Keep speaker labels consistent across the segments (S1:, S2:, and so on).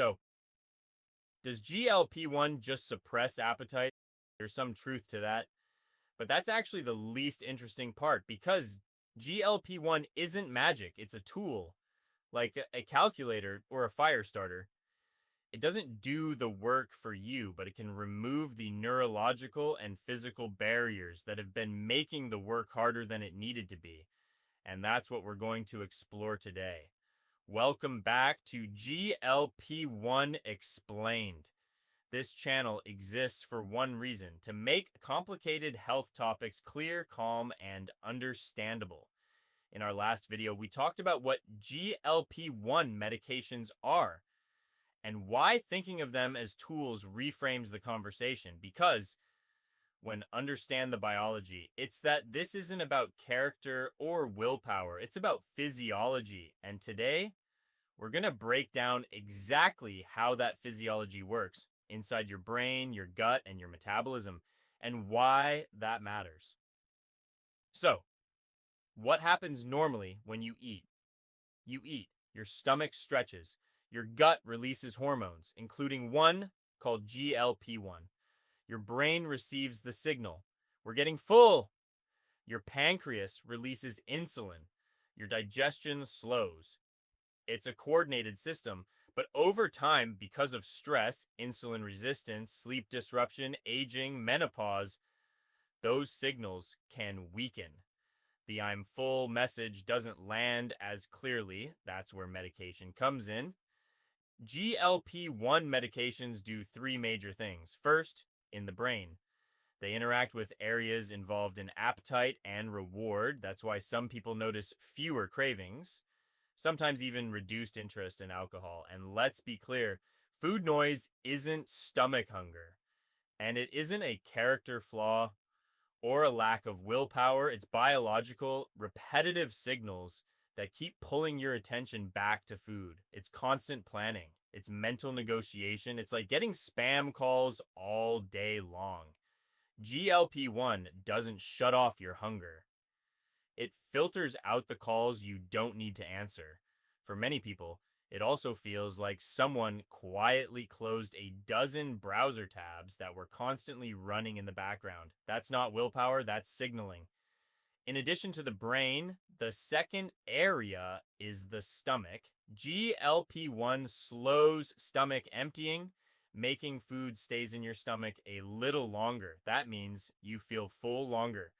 S1: So, does GLP-1 just suppress appetite? There's some truth to that, but that's actually the least interesting part because GLP-1 isn't magic. It's a tool, like a calculator or a fire starter. It doesn't do the work for you, but it can remove the neurological and physical barriers that have been making the work harder than it needed to be. And that's what we're going to explore today. Welcome back to GLP-1 Explained. This channel exists for one reason: to make complicated health topics clear, calm, and understandable. In our last video, we talked about what GLP-1 medications are and why thinking of them as tools reframes the conversation. Because when understand the biology, it's that this isn't about character or willpower. It's about physiology. And today, we're going to break down exactly how that physiology works inside your brain, your gut, and your metabolism, and why that matters. So, what happens normally when you eat? You eat, your stomach stretches, your gut releases hormones, including one called GLP-1. Your brain receives the signal: we're getting full. Your pancreas releases insulin. Your digestion slows. It's a coordinated system, but over time, because of stress, insulin resistance, sleep disruption, aging, menopause, those signals can weaken. The "I'm full" message doesn't land as clearly. That's where medication comes in. GLP-1 medications do three major things. First, in the brain, they interact with areas involved in appetite and reward. That's why some people notice fewer cravings, sometimes even reduced interest in alcohol. And let's be clear, food noise isn't stomach hunger, and it isn't a character flaw or a lack of willpower. It's biological, repetitive signals that keep pulling your attention back to food. It's constant planning. It's mental negotiation. It's like getting spam calls all day long. GLP-1 doesn't shut off your hunger. It filters out the calls you don't need to answer. For many people, it also feels like someone quietly closed a dozen browser tabs that were constantly running in the background. That's not willpower, that's signaling. In addition to the brain, the second area is the stomach. GLP-1 slows stomach emptying, making food stays in your stomach a little longer. That means you feel full longer.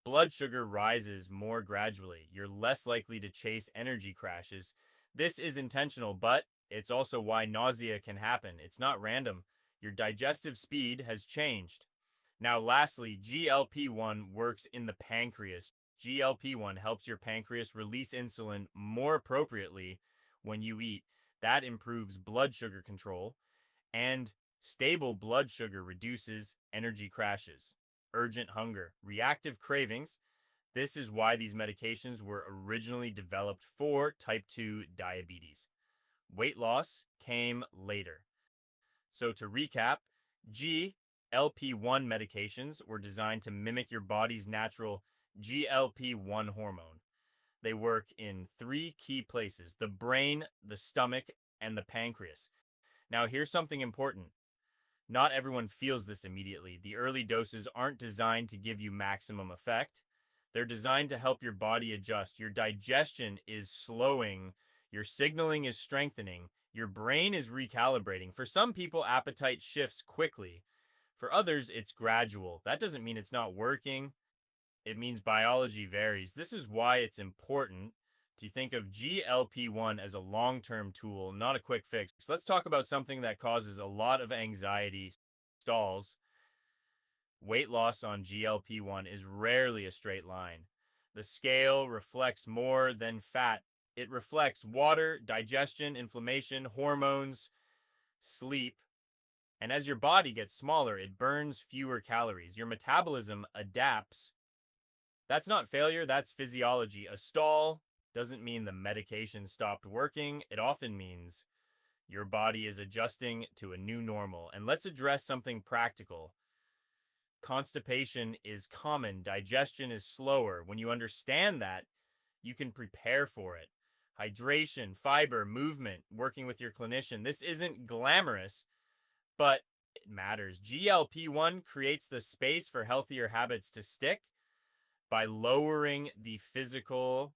S1: Blood sugar rises more gradually. You're less likely to chase energy crashes. This is intentional, but it's also why nausea can happen. It's not random. Your digestive speed has changed. Now, lastly, GLP-1 works in the pancreas. GLP-1 helps your pancreas release insulin more appropriately when you eat. That improves blood sugar control, and stable blood sugar reduces energy crashes, urgent hunger, reactive cravings. This is why these medications were originally developed for type 2 diabetes. Weight loss came later. So to recap, GLP-1 medications were designed to mimic your body's natural GLP-1 hormone. They work in three key places: the brain, the stomach, and the pancreas. Now, here's something important. Not everyone feels this immediately. The early doses aren't designed to give you maximum effect. They're designed to help your body adjust. Your digestion is slowing. Your signaling is strengthening. Your brain is recalibrating. For some people, appetite shifts quickly. For others, it's gradual. That doesn't mean it's not working. It means biology varies. This is why it's important to think of GLP-1 as a long-term tool, not a quick fix. So let's talk about something that causes a lot of anxiety: stalls. Weight loss on GLP-1 is rarely a straight line. The scale reflects more than fat. It reflects water, digestion, inflammation, hormones, sleep. And as your body gets smaller, it burns fewer calories. Your metabolism adapts. That's not failure, that's physiology. A stall doesn't mean the medication stopped working. It often means your body is adjusting to a new normal. And let's address something practical. Constipation is common. Digestion is slower. When you understand that, you can prepare for it. hydration, fiber, movement, working with your clinician. This isn't glamorous, but it matters. GLP-1 creates the space for healthier habits to stick by lowering the physical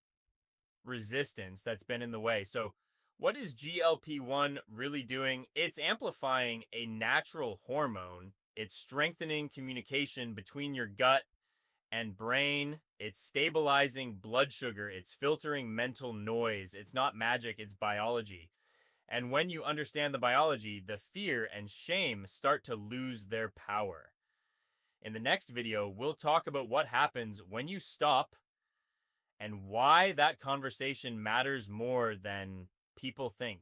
S1: resistance that's been in the way. So, what is GLP-1 really doing? It's amplifying a natural hormone. It's strengthening communication between your gut and brain. It's stabilizing blood sugar. It's filtering mental noise. It's not magic, it's biology. And when you understand the biology, the fear and shame start to lose their power. In the next video, we'll talk about what happens when you stop and why that conversation matters more than people think.